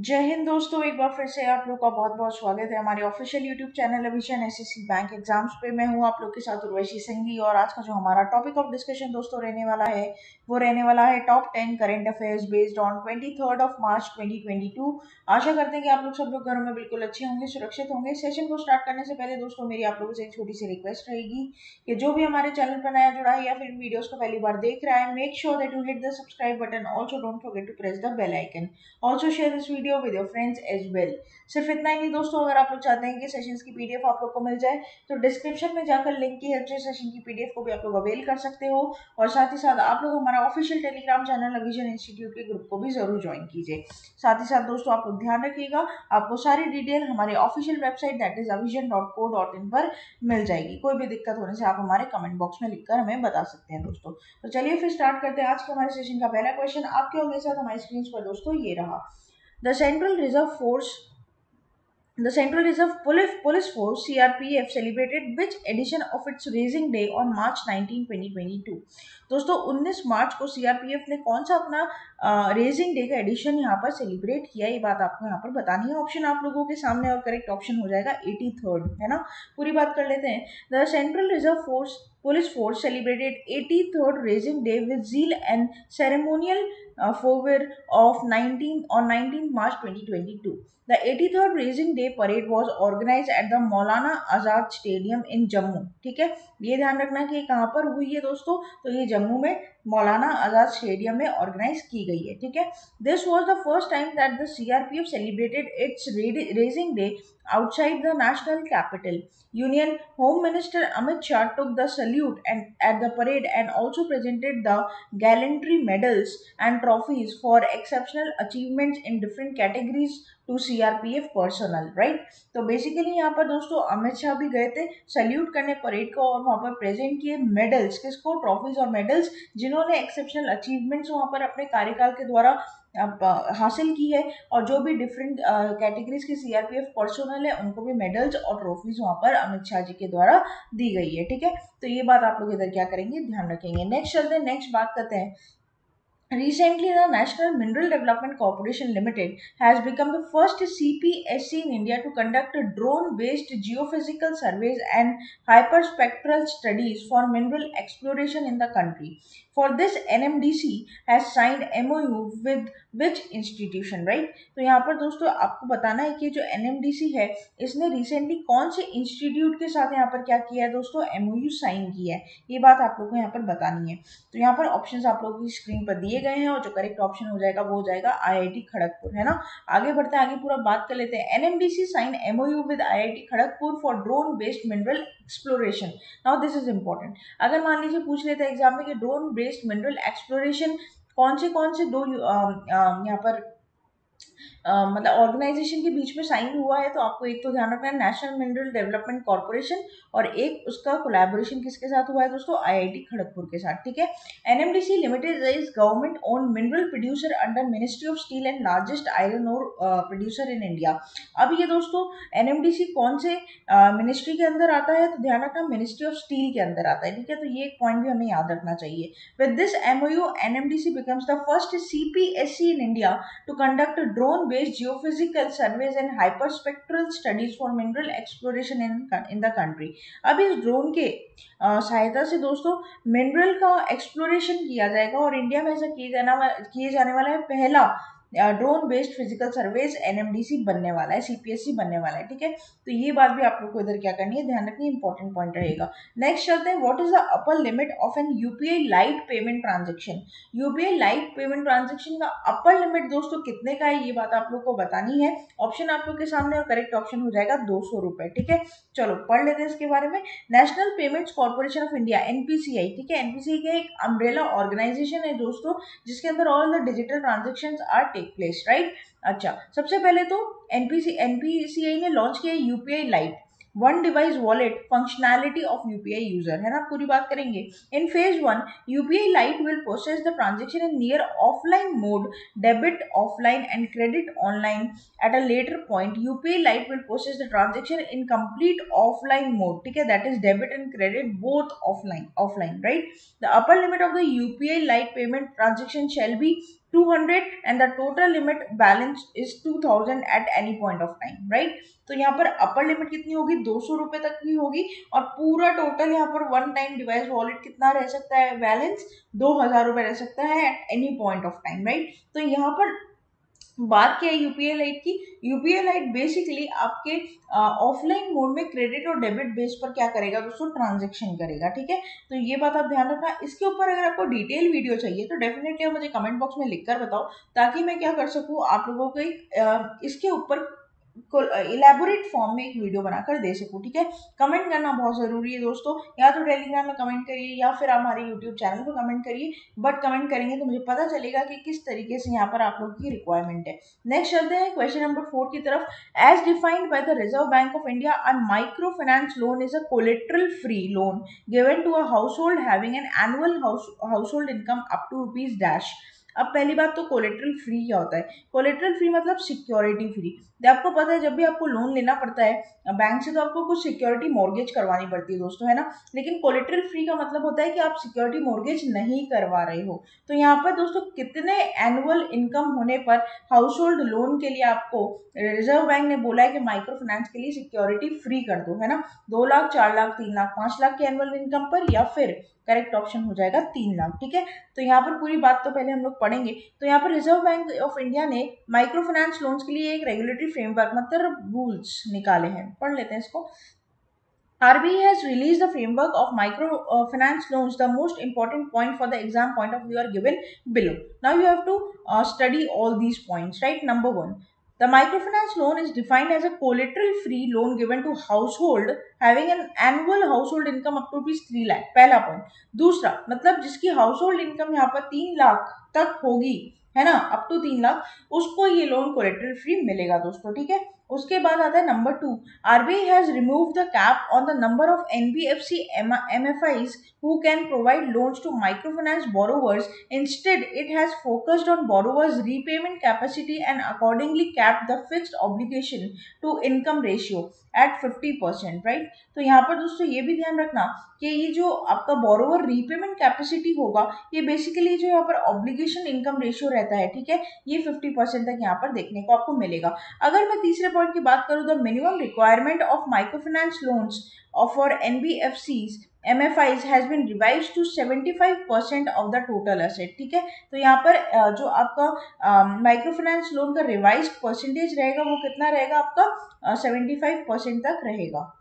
जय हिंद दोस्तों, एक बार फिर से आप लोग का बहुत बहुत स्वागत है हमारे ऑफिशियल यूट्यूब चैनल अभिशन एसएससी बैंक एग्जाम्स पे। मैं हूं आप लोग के साथ उर्वशी सिंघी और आज का जो हमारा टॉपिक ऑफ डिस्कशन दोस्तों रहने वाला है वो रहने वाला है top 10 current affairs based on 23 मार्च 2022। आशा करते हैं कि आप लोग सब लोग घरों में बिल्कुल अच्छे होंगे, सुरक्षित होंगे। सेशन को स्टार्ट करने से पहले दोस्तों मेरी आप लोगों से एक छोटी सी रिक्वेस्ट रहेगी कि जो भी हमारे चैनल पर नया जुड़ा है या फिर वीडियोस को पहली बार देख रहा है, make sure that you hit the subscribe button. Also don't forget to press the bell icon. Also share this video with your friends as well. सिर्फ इतना ही नहीं दोस्तों, अगर आप लोग चाहते हैं कि सेशंस की पीडीएफ आप लोग को मिल जाए तो डिस्क्रिप्शन में जाकर लिंक की हेल्प से सेशन की पीडीएफ को भी आप लोग अवेल कर सकते हो। और साथ ही साथ आप लोग हमारा ऑफिशियल टेलीग्राम चैनल अविजन इंस्टीट्यूट के ग्रुप को भी जरूर ज्वाइन कीजिए। साथ ही साथ दोस्तों आप लोग ध्यान रखिएगा, आपको सारी डिटेल हमारे official website that is avision.co.in पर मिल जाएगी। कोई भी दिक्कत होने से आप हमारे कमेंट बॉक्स में लिखकर हमें बता सकते हैं दोस्तों। तो चलिए फिर स्टार्ट करते हैं आज के हमारे सेशन का पहला क्वेश्चन। आपके और मेरे साथ हमारी स्क्रीन पर दोस्तों ये रहा। The Central Reserve Force The Central Reserve Police Force CRPF celebrated which edition of its Raising Day on March 19, 2022? दोस्तों 19 मार्च को सीआरपीएफ ने कौन सा अपना रेजिंग डे का एडिशन यहाँ पर सेलिब्रेट किया, ये बात आपको यहाँ पर बतानी है। ऑप्शन आप लोगों के सामने और करेक्ट ऑप्शन हो जाएगा 83rd, है ना। पूरी बात कर लेते हैं। The central reserve force Police Force celebrated 83rd Raising Day with zeal and ceremonial fervor of 19 March 2022. The 83rd Raising Day Parade was organized at the Maulana Azad Stadium in Jammu. ठीक है, ये ध्यान रखना कि कहाँ पर हुई है दोस्तों, तो ये जम्मू में मौलाना आजाद स्टेडियम में ऑर्गेनाइज की गई है। ठीक है, this was the first time that the CRPF celebrated it's raising day outside the national capital. Union Home Minister Amit Shah took the salute and at the parade and also presented the gallantry medals and trophies for exceptional achievements in different categories to CRPF personnel, right? तो basically यहाँ पर दोस्तों अमित शाह भी गए थे salute करने parade को और वहाँ पर प्रेजेंट किए मेडल्स, किसको, ट्रॉफीज और मेडल्स, जिन्होंने एक्सेप्शनल अचीवमेंट्स वहाँ पर अपने कार्यकाल के द्वारा हासिल की है। और जो भी डिफरेंट कैटेगरीज के सीआरपीएफ पर्सोनल है उनको भी मेडल्स और ट्रॉफीज वहाँ पर अमित शाह जी के द्वारा दी गई है। ठीक है, तो ये बात आप लोग इधर क्या करेंगे, ध्यान रखेंगे। नेक्स्ट चलते हैं, नेक्स्ट बात करते हैं। Recently, the National Mineral Development Corporation Limited has become the first CPSC in India to conduct drone-based geophysical surveys and hyperspectral studies for mineral exploration in the country. For this, NMDC has signed MOU with which institution, right? तो यहाँ पर दोस्तों आपको बताना है कि जो NMDC है इसने रिसेंटली कौन से इंस्टीट्यूट के साथ यहाँ पर क्या किया है दोस्तों, MOU साइन किया है, ये बात आप लोग को यहाँ पर बतानी है। तो यहाँ पर ऑप्शंस आप लोगों की स्क्रीन पर दिए गए हैं और जो करेक्ट ऑप्शन हो जाएगा वो हो जाएगा आईआईटी खड़गपुर, है ना। आगे बढ़ते हैं, आगे पूरा बात कर लेते हैं। NMDC sign MOU with IIT Kharagpur for drone based mineral exploration. Now this is important. अगर मान लीजिए पूछ लेते हैं एग्जाम में कि ड्रोन बेस्ड मिनरल एक्सप्लोरेशन कौन से दो यहाँ पर मतलब ऑर्गेनाइजेशन के बीच में साइन हुआ है, तो आपको एक तो ध्यान रखना है नेशनल मिनरल डेवलपमेंट कॉर्पोरेशन, और एक उसका कोलैबोरेशन किसके साथ हुआ है दोस्तों, आईआईटी खड़गपुर के साथ। ठीक है, NMDC limited is government own mineral producer under ministry of steel and largest iron ore producer in India. अब ये दोस्तों एनएमडीसी कौन से मिनिस्ट्री के अंदर आता है, तो ध्यान रखना मिनिस्ट्री ऑफ स्टील के अंदर आता है। ठीक है, तो ये एक पॉइंट भी हमें याद रखना चाहिए। With this MOU NMDC becomes the first CPSC in India to conduct drone-based geophysical surveys and hyperspectral studies for mineral exploration in the country. अब इस ड्रोन के सहायता से दोस्तों मिनरल का एक्सप्लोरेशन किया जाएगा और इंडिया में ऐसा किए जाने वाला है पहला drone based physical surveys NMDC बनने वाला है, सीपीएससी बनने वाला है। ठीक है, तो ये बात भी आप लोग को इधर क्या करनी है, ध्यान रखनी, इंपॉर्टेंट पॉइंट रहेगा। नेक्स्ट चलते हैं, what is the upper limit of an UPI lite payment transaction. UPI lite payment transaction का अपर लिमिट दोस्तों कितने का है, ये बात आप लोग को बतानी है। ऑप्शन आप लोग के सामने और करेक्ट ऑप्शन हो जाएगा 200 रुपए। ठीक है, चलो पढ़ लेते हैं इसके बारे में। National payments corporation of India NPCI, ठीक है, एनपीसीआई का एक अम्ब्रेला ऑर्गेनाइजेशन है दोस्तों जिसके अंदर all the digital transactions are take place, right. अच्छा, सबसे पहले तो एनपीसीआई ने लॉन्च किया UPI lite, one device wallet functionality of UPI user, है ना। पूरी बात करेंगे। In phase 1 UPI lite will process the transaction in near offline mode, debit offline and credit online. At a later point UPI lite will process the transaction in complete offline mode, ठीक है, that is debit and credit both offline, right. The upper limit of the UPI lite payment transaction shall be 200 and the total limit balance is 2000 at any point of time, right? तो यहाँ पर upper limit कितनी होगी, 200 रुपए तक की होगी, और पूरा टोटल यहाँ पर वन टाइम डिवाइस वॉलेट कितना रह सकता है, बैलेंस 2000 रुपए रह सकता है at any point of time, right? तो यहाँ पर बात क्या है यूपीआई लाइट की, यूपीआई लाइट बेसिकली आपके ऑफलाइन मोड में क्रेडिट और डेबिट बेस पर क्या करेगा दोस्तों, ट्रांजेक्शन करेगा, ठीक है? तो ये बात आप ध्यान रखना। इसके ऊपर अगर आपको डिटेल वीडियो चाहिए तो डेफिनेटली आप मुझे कमेंट बॉक्स में लिख कर बताओ, ताकि मैं क्या कर सकूँ, आप लोगों को इसके ऊपर इलेबोरेट फॉर्म में एक वीडियो बनाकर दे सकूं, ठीक है? कमेंट करना बहुत जरूरी है दोस्तों, या तो टेलीग्राम में कमेंट करिए या फिर हमारे यूट्यूब चैनल पर कमेंट करिए, बट कमेंट करेंगे तो मुझे पता चलेगा कि किस तरीके से यहाँ पर आप लोगों की रिक्वायरमेंट है। नेक्स्ट चलते हैं क्वेश्चन नंबर 4 की तरफ। As defined by the Reserve Bank of India, a micro finance loan is a collateral free loan given to a household having an annual household income up to rupees dash. अब पहली बात तो collateral free क्या होता है? Collateral free मतलब security free. आपको पता है जब भी आपको लोन लेना पड़ता है बैंक से तो आपको कुछ सिक्योरिटी मॉर्गेज करवानी पड़ती है दोस्तों, है ना? लेकिन कोलेट्रल फ्री का मतलब होता है कि आप सिक्योरिटी मॉर्गेज नहीं करवा रहे हो। तो यहाँ पर दोस्तों कितने एनुअल इनकम होने पर हाउस होल्ड लोन के लिए आपको रिजर्व बैंक ने बोला है कि माइक्रो फाइनेंस के लिए सिक्योरिटी फ्री कर दो, है ना? 2 लाख, 4 लाख, 3 लाख, 5 लाख के एनुअल इनकम पर, या फिर करेक्ट ऑप्शन हो जाएगा 3 लाख, ठीक है? तो यहाँ पर पूरी बात तो पहले हम लोग पढ़ेंगे। तो यहाँ पर रिजर्व बैंक ऑफ इंडिया ने माइक्रो फाइनेंस लोन्स के लिए एक रेगुलेटरी फ्रेमवर्क मतलब रूल्स निकाले हैं, पढ़ लेते हैं इसको। RBI has released the framework of microfinance loans. The most important point for the exam point of view are given below. Now you have to study all these points, right? Number 1, the microfinance loan is defined as a collateral-free loan given to household having an annual household income up to ₹3 lakh. पहला point। दूसरा मतलब जिसकी household income यहाँ पर 3 लाख तक होगी, है ना, अप टू 3 लाख, उसको ये लोन कोलेटरल फ्री मिलेगा दोस्तों, ठीक है? उसके बाद आता है number 2, RBI has removed the cap on the number of NBFC MFIs who can provide loans to microfinance borrowers. Instead, it has focused on borrowers' repayment capacity and accordingly capped the fixed obligation to income ratio at 50%, right? तो यहाँ पर दोस्तों ये भी ध्यान रखना कि ये जो आपका बोरोवर रीपेमेंट कैपेसिटी होगा, ये बेसिकली जो यहाँ पर ऑब्लिगेशन इनकम रेशियो रहता है, ठीक है, ये 50% तक यहाँ पर देखने को आपको मिलेगा। अगर मैं तीसरे पॉइंट की बात करूँ, the minimum requirement of microfinance loans for NBFCs MFIs has been revised to 75% of the total asset, ठीक है? तो यहाँ पर जो आपका माइक्रोफाइनेंस लोन का रिवाइज परसेंटेज रहेगा वो कितना रहेगा आपका 75% तक रहेगा।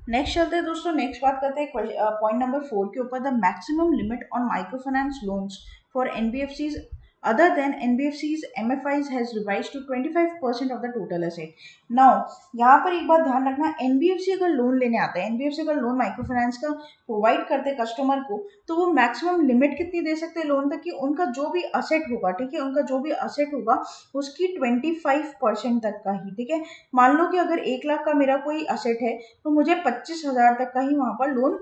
नेक्स्ट चलते हैं दोस्तों, नेक्स्ट बात करते हैं पॉइंट नंबर 4 के ऊपर। The maximum limit on microfinance loans for NBFCs other than NBFCs MFIs has revised to 25% of the total asset. Now यहाँ पर एक बात ध्यान रखना, NBFC अगर लोन लेने आता है, NBFC अगर लोन माइक्रो फाइनेंस का प्रोवाइड करते हैं कस्टमर को, तो वो मैक्सिमम लिमिट कितनी दे सकते हैं लोन तक की, उनका जो भी असेट होगा, ठीक है, उनका जो भी असेट होगा उसकी 25% तक का ही, ठीक है? मान लो कि अगर 1 लाख का मेरा कोई असेट है तो मुझे 25,000 तक का ही वहां पर लोन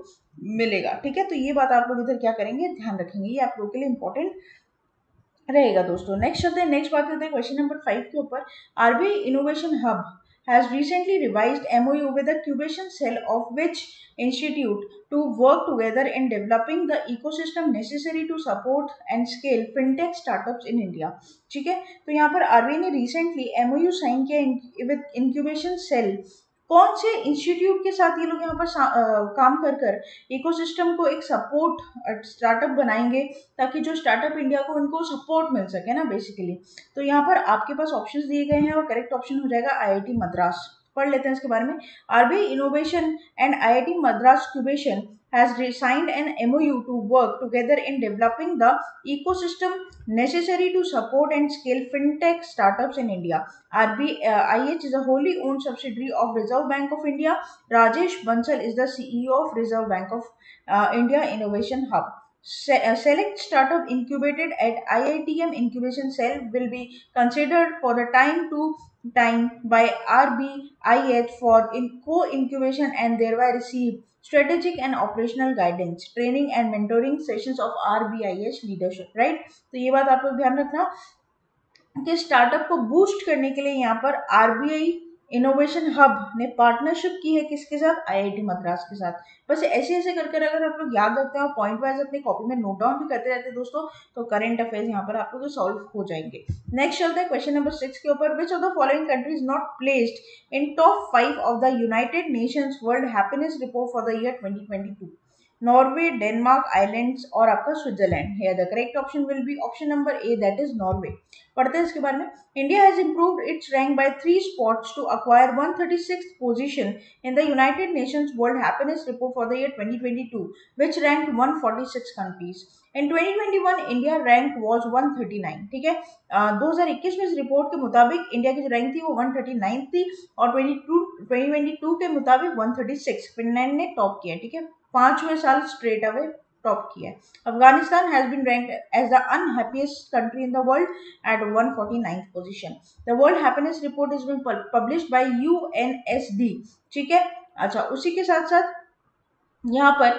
मिलेगा, ठीक है? तो ये बात आप लोग इधर क्या करेंगे, ध्यान रखेंगे, ये आप लोग के लिए इंपॉर्टेंट रहेगा दोस्तों। नेक्स्ट चलते हैं, नेक्स्ट बात करते हैं क्वेश्चन नंबर 5 के ऊपर। RBI innovation hub has recently revised MOU with the Cubation Cell of which institute to work together in developing the ecosystem necessary to support and scale fintech startups in India, ठीक है? तो यहाँ पर RBI ने recently MOU sign किया with Incubation Cell। कौन से institute के साथ ये लोग यहाँ पर काम कर कर इकोसिस्टम को एक सपोर्ट स्टार्टअप बनाएंगे, ताकि जो स्टार्टअप इंडिया को उनको सपोर्ट मिल सके ना बेसिकली। तो यहाँ पर आपके पास ऑप्शंस दिए गए हैं और करेक्ट ऑप्शन हो जाएगा IIT मद्रास। पढ़ लेते हैं इसके बारे में। RBI innovation and IIT Madras incubation has signed an MOU to work together in developing the ecosystem necessary to support and scale fintech startups in India. IH is a wholly owned subsidiary of Reserve Bank of India. Rajesh Bansal is the CEO of Reserve Bank of India Innovation Hub. Select startup incubated at IITM Incubation Cell will be considered for the time to time by RBIH for co-incubation and thereby receive strategic and operational guidance, training and mentoring sessions of RBIH leadership, right? तो ये बात आप लोग ध्यान रखना कि startup को boost करने के लिए यहाँ पर RBI इनोवेशन हब ने पार्टनरशिप की है किसके साथ? आईआईटी मद्रास के साथ। बस ऐसे ऐसे करके अगर आप लोग याद रखते हैं और पॉइंट वाइज अपनी कॉपी में नोट डाउन भी करते रहते हैं दोस्तों, तो करंट अफेयर्स यहाँ पर आप लोग सॉल्व हो जाएंगे। नेक्स्ट चलते हैं क्वेश्चन नंबर 6 के ऊपर। Which of the following country is not placed in top 5 of the United Nations world happiness report for the year 2022? Norway, Denmark, islands और आपका Switzerland. Here the correct option will be option number A, that is Norway. पढ़ते हैं इसके बारे में। India has improved its rank by 3 spots to acquire 136th position in the United Nations World Happiness Report for the year 2022, which ranked 146 countries. In 2021, India rank was 139। ठीक है, 2021 में इस report के मुताबिक इंडिया की जो रैंक थी वो 139 थी और 2022 के मुताबिक 136 फिनलैंड ने टॉप किया। ठीक है, 5वें साल स्ट्रेट अवे टॉप किया है। Afghanistan has been ranked as the unhappiest country in the world at 149th position. The World Happiness Report is being published by UNSD। ठीक है, अच्छा उसी के साथ साथ यहाँ पर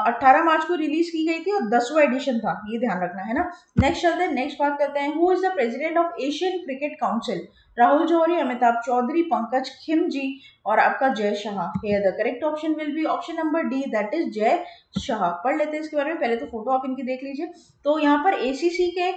18 मार्च को रिलीज की गई थी और 10वां एडिशन था, ये ध्यान रखना है ना। नेक्स्ट चलते हैं, नेक्स्ट बात करते हैं। Who is the president of Asian Cricket Council? Rahul Johri, Amitabh Choudhary, Pankaj Khimji और आपका Jay Shah. Here the correct option will be option number D, that is Jay Shah. पढ़ लेते हैं इसके बारे में, पहले तो फोटो आप इनकी देख लीजिए। तो यहाँ पर एसीसी के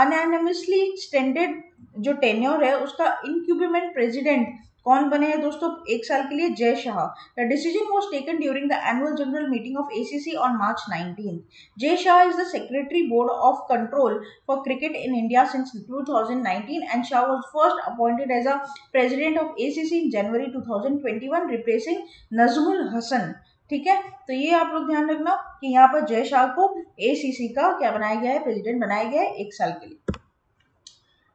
अनएनिमसली एक्सटेंडेड जो टेन्योर है उसका इनक्यूबेमेंट प्रेसिडेंट कौन बने हैं दोस्तों 1 साल के लिए? Jai Shah. The decision was taken during the annual general meeting of ACC on March 19। Jai Shah is the secretary board of control for cricket in India since 2019 and Shah was first appointed as a president of ACC in January 2021 replacing Najmul Hasan. ठीक है, तो ये आप लोग ध्यान रखना कि यहाँ पर जय शाह को एसीसी का क्या बनाया गया है? प्रेसिडेंट बनाया गया है 1 साल के लिए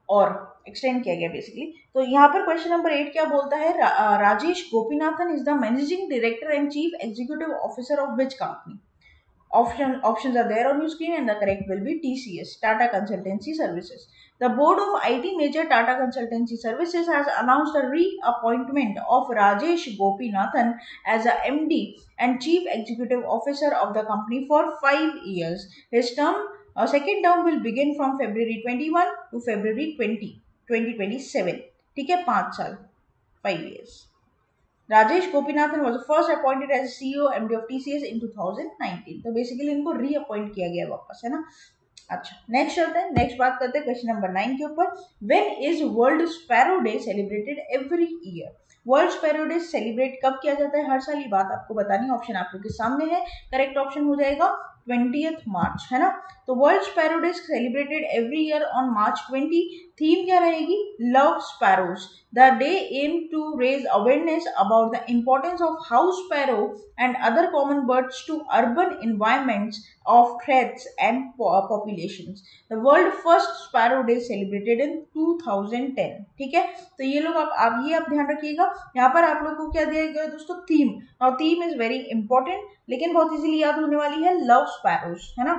और एक्सटेंड किया गया बेसिकली। तो यहाँ पर क्वेश्चन नंबर 8 क्या बोलता है? Rajesh Gopinathan is the managing director and chief executive officer of which company? Options are there on your screen and the correct will be TCS, Tata Consultancy Services. The board of IT major Tata Consultancy Services has announced the reappointment of Rajesh Gopinathan as a MD and Chief Executive Officer of the company for 5 years. His second term will begin from February 21 to February 2027. ठीक है, 5 साल, 5 years. Rajesh Gopinathan was first appointed as CEO MD of TCS in 2019। तो basically इनको reappoint किया गया वापस, है ना। अच्छा नेक्स्ट चलते हैं, नेक्स्ट बात करते हैं क्वेश्चन नंबर 9 के ऊपर। When is world sparrow day celebrated every year? World sparrow day celebrate कब किया जाता है हर साल? ये बात आपको बतानी, ऑप्शन आप लोग के सामने है। करेक्ट ऑप्शन हो जाएगा 20th मार्च, है ना। तो world sparrow day celebrated every year on March 20। Theme क्या रहेगी? Love sparrows. The day aim to raise awareness about the importance of house sparrow and other common birds to urban environments of threats and populations. The world first sparrow day celebrated in 2010। ठीक है, तो ये लोग आप ध्यान रखिएगा। यहाँ पर आप लोग को क्या दिया गया दोस्तों? थीम। और थीम इज वेरी इंपॉर्टेंट, लेकिन बहुत इजीली याद होने वाली है, लव स्पैरोज, है ना।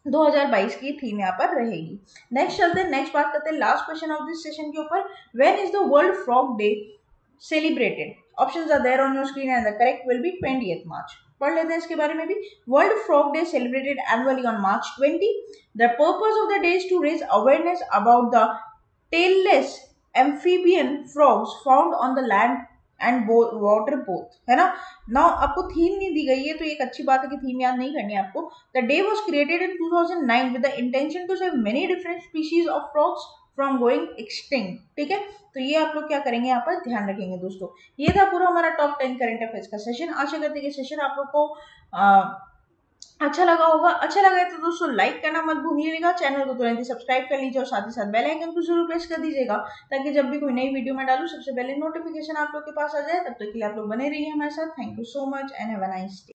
2022 की थीम यहाँ पर रहेगी। नेक्स्ट चलते हैं, नेक्स्ट बात करते हैं last question of this session के ऊपर। When is the world frog day celebrated? Options are there on your screen and the correct will be 20th March. पढ़ लेते हैं इसके बारे में भी। World frog day celebrated annually on March 20। The purpose of the day is to raise awareness about the tailless amphibian frogs found on the land and water both, है ना। Now आपको थीम नहीं दी गई है, तो एक अच्छी बात है कि थीम याद नहीं करनी है आपको। The day was created in 2009 with the intention to save many different species of frogs from going extinct. ठीक है, तो ये आप लोग क्या करेंगे यहाँ पर ध्यान रखेंगे दोस्तों। ये था पूरा हमारा टॉप 10 करंट अफेयर्स का सेशन। आशा करते हैं कि सेशन आप लोग को अच्छा लगा होगा। अच्छा लगा है तो दोस्तों लाइक करना मत भूलिएगा, चैनल को तुरंत ही सब्सक्राइब कर लीजिए और साथ ही साथ बेल आइकन को जरूर प्रेस कर दीजिएगा, ताकि जब भी कोई नई वीडियो में डालूं सबसे पहले नोटिफिकेशन आप लोग के पास आ जाए। तब तक के लिए आप लोग बने रहिए हमारे साथ। Thank you so much and have a nice day.